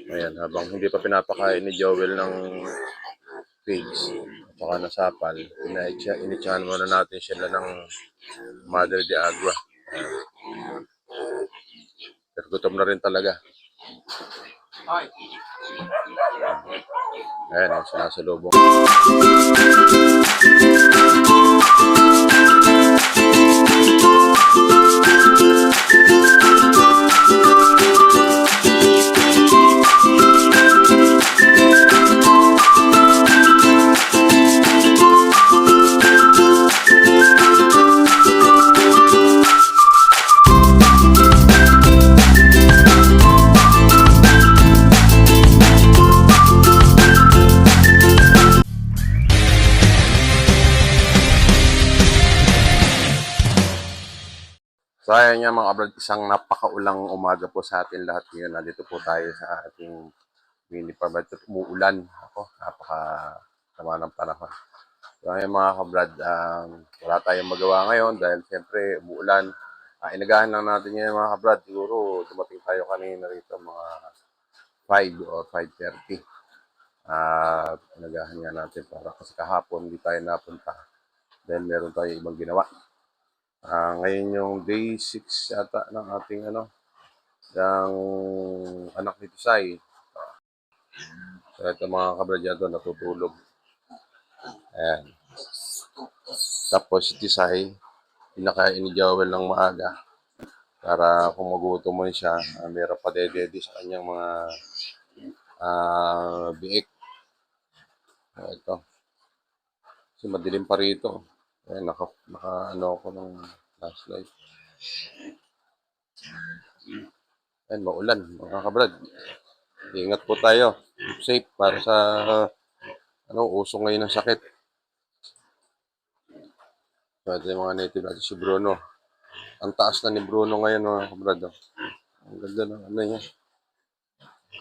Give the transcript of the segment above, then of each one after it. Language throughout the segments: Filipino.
Ayan, habang hindi pa pinapakain ni Joel ng pigs at saka nasapal, initsahan muna natin sila ng Mother de Agua. Pero gutom na rin talaga. Ayan, ang sinasalubong. So ayan nga mga kabrad, isang napakaulang umaga po sa atin lahat ngayon. Nandito po tayo sa ating mini farm at umuulan. Ako, sama ng panahon. So ayan mga kabrad, wala tayong magawa ngayon dahil siyempre umuulan. Inagahan lang natin ngayon mga kabrad. Siguro dumating tayo kanina rito mga 5 or 5:30. Inagahan nga natin para kasi kahapon hindi tayo napunta dahil meron tayong ibang ginawa. Ngayon yung day 6 yata ng ating yung anak ni Tisay. So ito mga kabradyado natutulog. Ayan. Tapos si Tisay, pinakain ni Joel ng maaga para kung magutom mo siya, meron pa dedede sa kanyang mga biik. Ito. Kasi madilim pa rito. Ayan, naka ako ng flashlight. Ayan, maulan, mga kabrad. Ingat po tayo. Safe para sa uso ngayon ng sakit. So, ito yung mga native natin si Bruno. Ang taas na ni Bruno ngayon, mga kabrad. Ang ganda ng niya.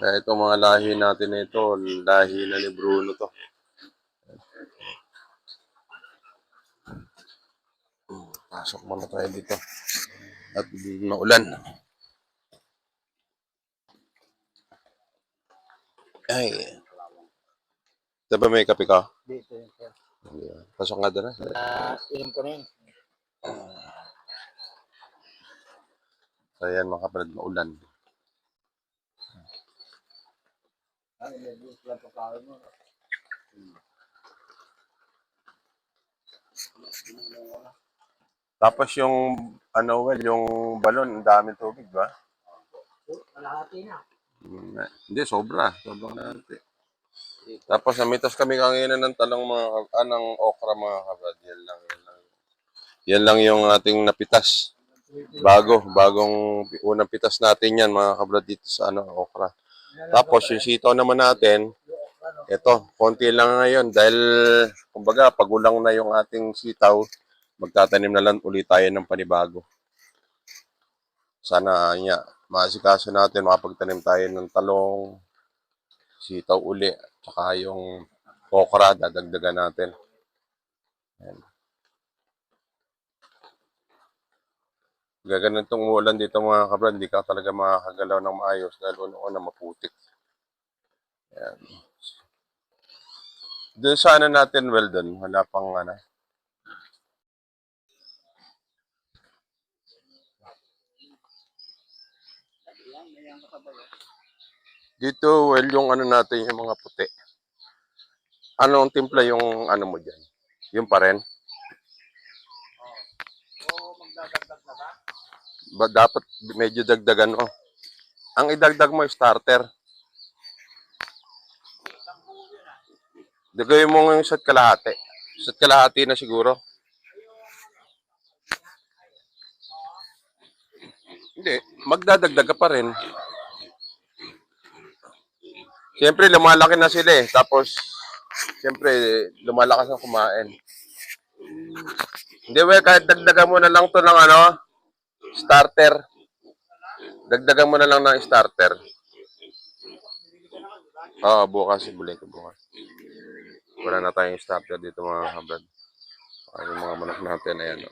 Kaya itong mga lahi natin na ito, lahi na ni Bruno to. Pasok muna tayo dito. At maulan. Ay. Diba may kape ka? Dito yun, sir. Pasok nga doon. Inom ko na yun. So yan mga kabrad, maulan. Tapos yung yung balon, ang daming tubig, ba? Malahati na. Hindi, sobra. Sobrang natin. Tapos namitas kami kanina ng talong ng okra mga kabrad. Yan lang yung ating napitas. Bagong unang pitas natin yan mga kabrad dito sa okra. Tapos yung sitaw naman natin, ito, konti lang ngayon dahil kumbaga pagulang na yung ating sitaw, magtatanim na lang ulit tayo ng panibago. Sana maasikaso natin, makapagtanim tayo ng talong, sitaw uli, tsaka yung okra, dadagdagan natin. Ayan. Gaganitong umulan dito mga kabrad, hindi ka talaga makakagalaw ng maayos dahil una maputik. Ayan. Doon sa natin, well done, wala pang Dito, well, yung natin, yung mga puti. Anong timpla yung mo dyan? Yung pa rin? Magdadagdag na ba? Dapat medyo dagdagan mo. Ang idagdag mo starter. Dagawin mo yung isa't kalahati. Isa't kalahati na siguro. Hindi, magdadagdag ka pa rin. Siyempre, lumalaki na sila eh. Tapos, siyempre, lumalakas ang kumain. Hindi, kahit dagdagan mo na lang to ng starter. Dagdagan mo na lang ng starter. Oo, bukas. Ibuli ko bukas. Wala na tayong starter dito mga kabrad. Yung mga manok natin, ayan.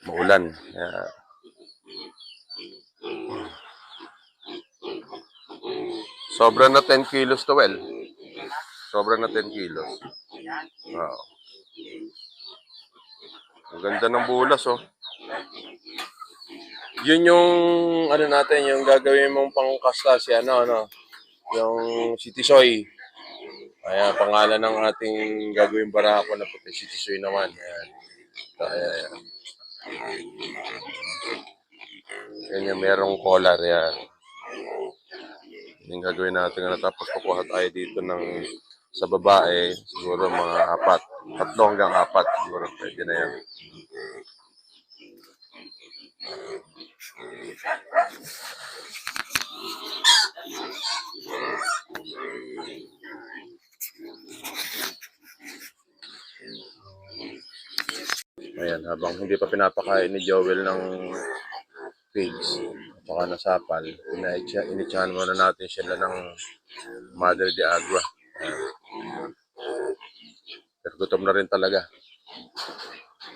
maulan. Kaya, sobra na 10 kilos to, well. Sobra na 10 kilos. Oo. Ang ganda ng bulas, oh. Yun yung, ano natin, yung gagawin mong pangkasta si yung si Tisoy. Kaya pangalan ng ating gagawin barako na puti, si Tisoy naman. Ayan. Ayan. Yan yung merong collar yan. Yung gagawin natin na tapos kukuha tayo dito ng sa babae, siguro mga 4. 3 hanggang 4 siguro pwede na yan. Ayan, habang hindi pa pinapakain ni Joel ng pigs at saka nasapal, initsahan muna natin sila ng Mother de Agua. Pero gutom na rin talaga.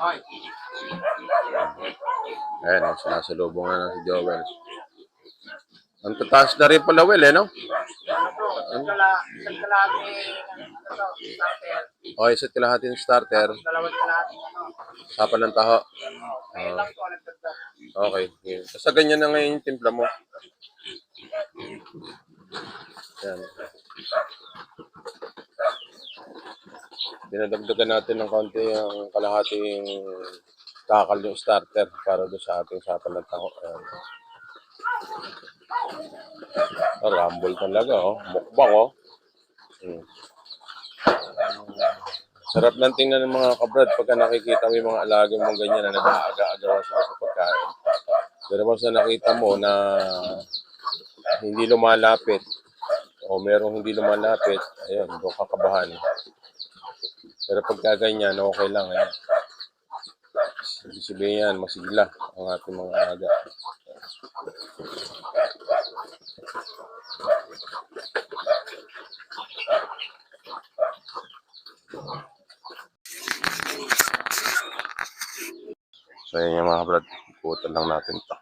Ay, Ayan, sinasalubong na si Joel. Ang tataas na rin pala, Will, no? isang kalahati, starter. Okay, isa't kalahati ng starter. Dalawang kalahati, Sapal ng taho. Ngayon lang po, nagdagdag. Okay. Yeah. Basta ganyan na ngayon yung timpla mo. Yan. Dinadagdagan natin ng konti yung kalahating takal yung starter para doon sa ating sapal ng taho. Ayan. Rumble talaga, oh. Mukbang, oh. Hmm. Sarap lang tingnan ng mga kabrad pagka nakikita mo yung mga alaga mong ganyan na nag-aaga-agawan sila sa pagkain. Pero once na nakita mo na hindi lumalapit o merong hindi lumalapit, ayun, doon kakabahan. Pero pagka ganyan, okay lang. Ayan. Ibig sabihin yan, masigla ang ating mga alaga. So, ayan yung mga kabrad. Ikutan lang natin ito.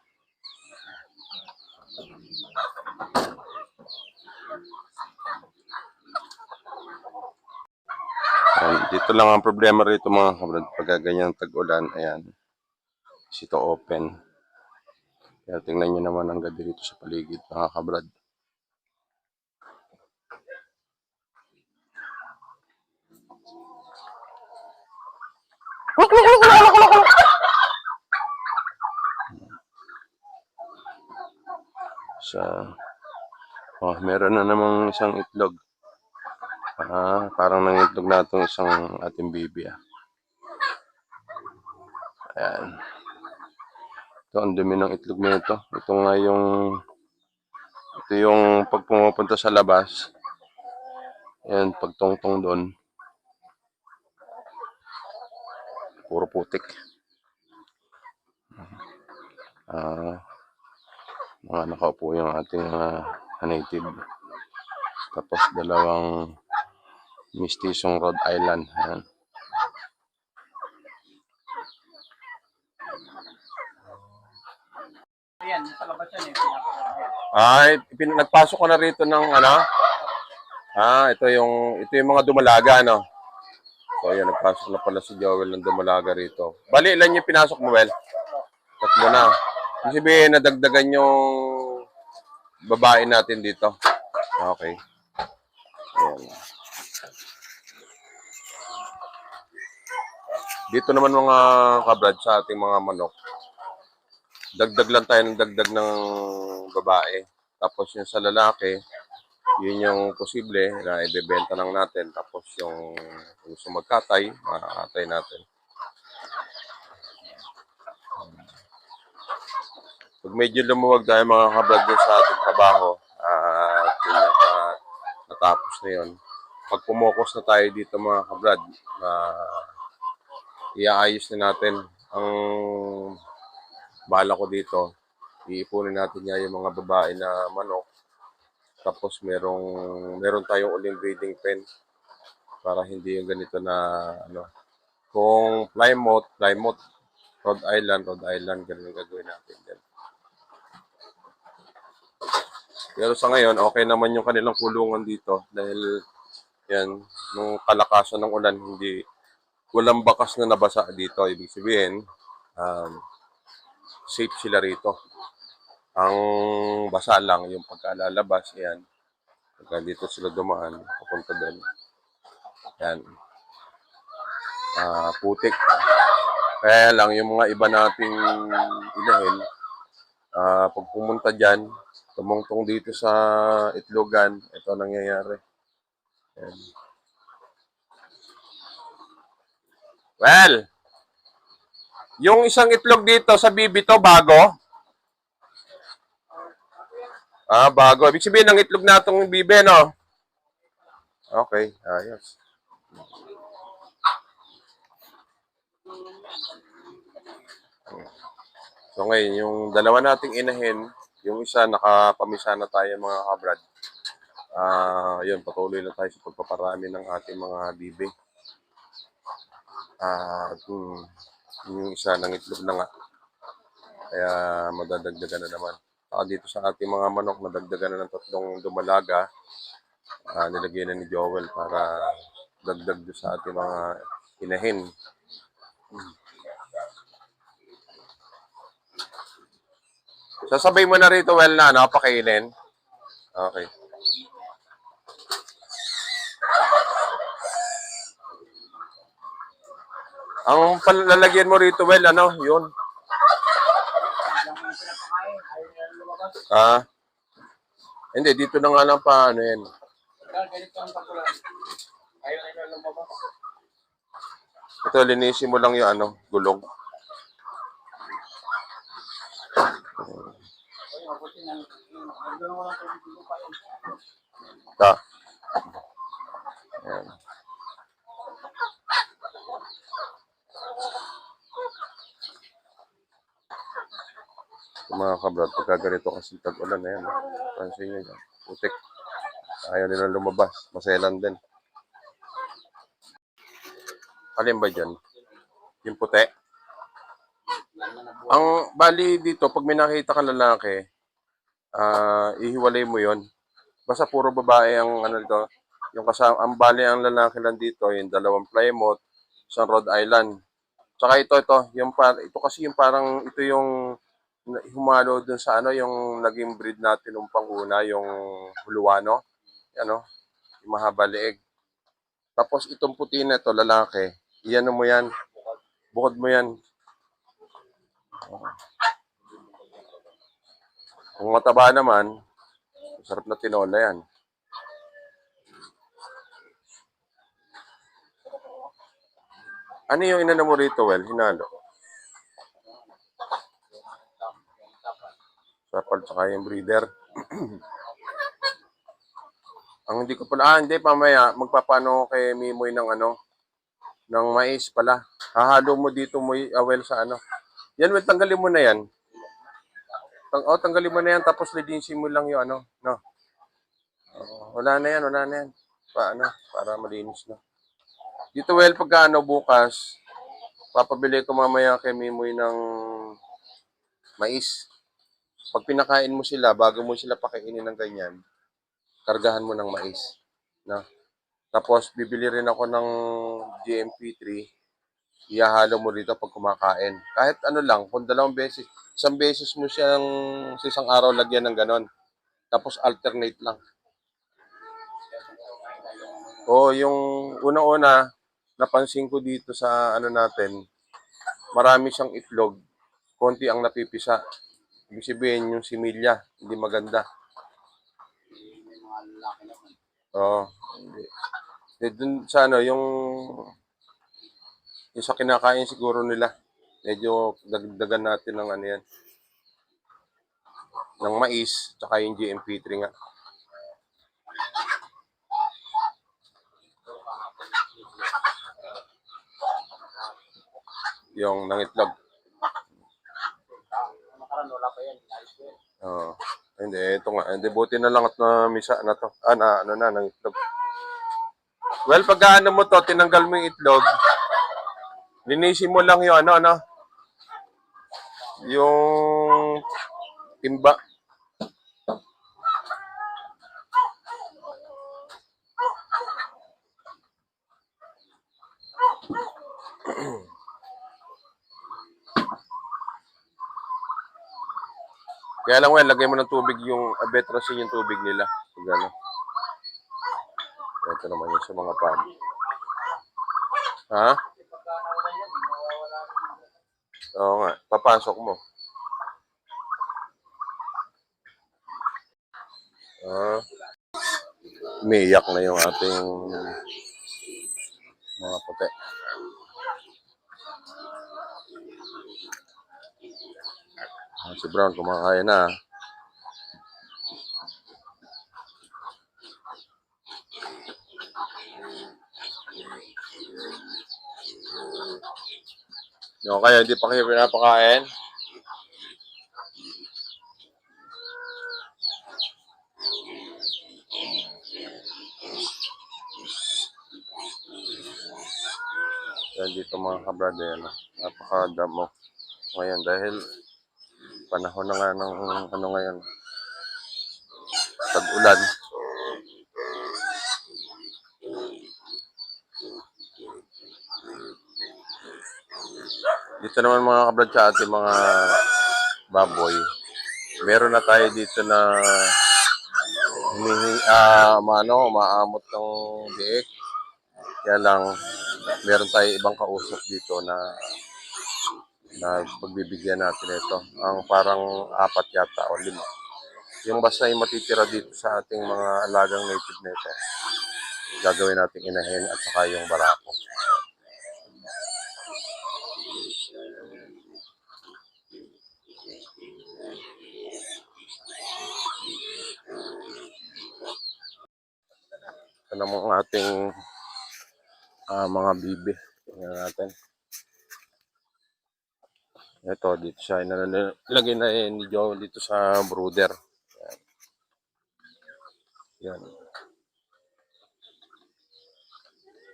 Dito lang ang problema rito mga kabrad. Pagka ganyan tag-ulan, ayan. Ito open. Kaya tingnan nyo naman ang ganda dito sa paligid mga kabrad. Meron na namang isang itlog. Parang nangitlog na itong isang ating bibi. Ayan. Ito, ang dumi ng itlog na ito. Ito yung pag pumupunta sa labas. Ayan, pagtongtong doon. Puro putik. Mga nakaupo yung ating native. Tapos dalawang mistisong Rhode Island. Ayan. Ayan, sa labas yan Nagpasok ko na rito ng ito yung mga dumalaga, no? So, ayan, nagpasok na pala si Joel ng dumalaga rito. Bali, ilan yung pinasok mo, Well? 3 na. Ibig sabihin, nadagdagan yung babae natin dito. Okay. Ayan. Dito naman mga kabrad sa ating mga manok. Dagdag lang tayo ng dagdag ng babae. Tapos yung sa lalaki, yun yung posible na ibebenta lang natin. Tapos yung gusto magkatay, makakatay natin. Pag medyo lumuwag tayo mga kabrad sa ating trabaho, at natapos na yun. Pag pumokos na tayo dito mga kabrad, iaayos na natin ang bala ko dito. Iipunin natin niya yung mga babae na manok. Tapos meron tayong uling breeding pen para hindi yung ganito na kung Plymouth Rhode Island, ganun yung gagawin natin din. Pero sa ngayon, okay naman yung kanilang kulungan dito dahil yan, nung kalakasan ng ulan, walang bakas na nabasa dito. Ibig sabihin, um, safe sila rito. Ang basa lang, yung pagkalalabas, yan. Pagka dito sila dumaan, papunta doon. Yan, putik. Kaya lang, yung mga iba nating inahin, pag pumunta dyan, tumungtong dito sa Itlogan, ito nangyayari. Yan. Well, yung isang itlog dito sa Bibito, bago. Bago. Ibig sabihin ng itlog na itong bibe, no? Okay, ayos. So ngayon, yung dalawa nating inahin, yung isa nakapamisa na tayo mga kabrad. Yun, patuloy na tayo sa pagpaparami ng ating mga bibe. Yung isa ng itlog na nga. Kaya madadagdagan na naman. Dito sa ating mga manok, nadagdagan na ng 3 dumalaga. Nilagay na ni Joel para dagdag sa ating mga inahin. Sasabay mo na rito, well na, no? Pakainin. Okay. Ang palalagyan mo rito, well, ano, yun. Hindi, dito na nga lang pa, ano yan. Ganito ang pakulan. Ayaw nila lumabas. Ito, linisin mo lang yung ano, gulong. Ay, mabuti na. Nagdoon mo lang tubig dito pa yun. Ayan. Mga kabrad, pagka ganito kasi tag-ulan na yan. Pansin nyo dyan. Putik. Ayaw nila lumabas. Maselan din. Alin ba dyan? Yung puti. Ang bali dito, pag may nakita ka lalaki, ihiwalay mo yon. Basta puro babae ang ano dito. Yung kasama, ang bali ang lalaki lang dito, yung 2 Plymouth, sa Rhode Island. Tsaka ito, ito kasi yung parang, ito yung humalo dun sa ano, yung naging breed natin nung panguna, yung Huluano. Ano, yung mahaba leeg. Tapos itong puti na ito, lalaki, iyan mo yan, bukod mo yan. Kung mataba naman, sarap na tinola yan. Ano yung inano mo rito, well? Hinalo. Sapal tsaka yung breeder. Ang hindi ko pala, hindi, pamaya, magpapano kay Mimoy ng ano, ng mais pala. Hahalo mo dito mo, well, sa ano. Yan, well, tanggalin mo na yan. Tanggalin mo na yan, tapos lidinsin mo lang yung ano, no. Wala na yan. Para malinis na. Dito, well, pagka ano, bukas, papabili ko mamaya kay Mimoy ng mais. Pag pinakain mo sila, bago mo sila pakainin ng ganyan, kargahan mo ng mais. Na? Tapos, bibili rin ako ng GMP3. Ihahalo mo rito pag kumakain. Kahit ano lang, kung 2 beses, 1 beses mo siyang sa isang araw lagyan ng ganon. Tapos, alternate lang. Yung una-una, napansin ko dito sa ano natin, marami siyang itlog, konti ang napipisa. Ibig sabihin, yung similya, hindi maganda. Hindi. Dun sa ano, yung sa kinakain siguro nila, medyo dagdagan natin ng ano yan, ng mais, tsaka yung GMP3 nga. Yung nangitlog. Wala pa yan. Hindi, ito nga. Hindi, buti na lang at misa na to. Nangitlog. Well, pag ano mo to, tinanggal mo yung itlog, linisin mo lang yung ano. yung timba. Kaya lang, well, lagay mo ng tubig yung Abetrasin yung tubig nila. Pag ano. Ito naman yung sa mga pub. Ha? Pagka nawala yan, mawawala rin. Oo nga. Papasok mo. Ah, umiiyak na yung ating mga puti. Si Brown kumakain na. Yung kaya hindi pa kayo pinapakain. Yan dito mga kabrother, napakadamo ngayon dahil panahon na nga ng ano ngayon, tag-ulan. Dito naman mga kabrad sa ating mga baboy, meron na tayo dito na maamot ng biik. Kaya lang, meron tayo ibang kausap dito na pagbibigyan natin ito. Ang parang 4 yata o 5. Yung basta yung matitira dito sa ating mga alagang native nito, gagawin natin inahin at saka yung barako. Ito naman ang ating mga bibi. Tingnan natin. Ito, dito siya. Ilagay na ni Joe dito sa brooder. Yan.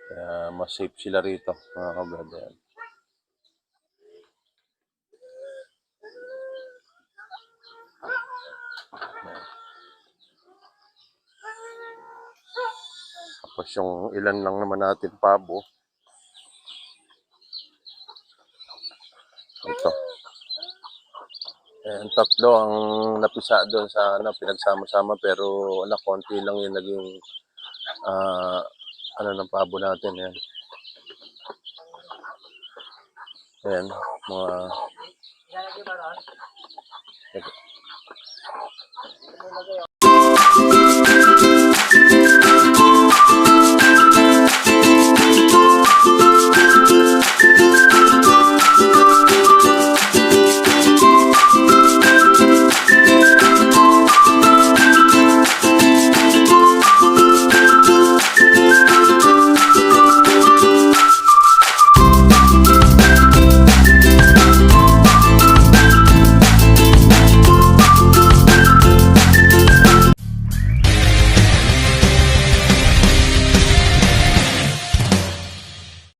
Kaya mas safe sila rito, mga kabrother. Tapos yung ilan lang naman natin pabo. Ito. Ang 3 ang napisa doon sa pinagsama-sama pero wala, konti lang yung naging ng pabo natin. Yan. Ayan, mga Ilalagay ba ron? Ilagay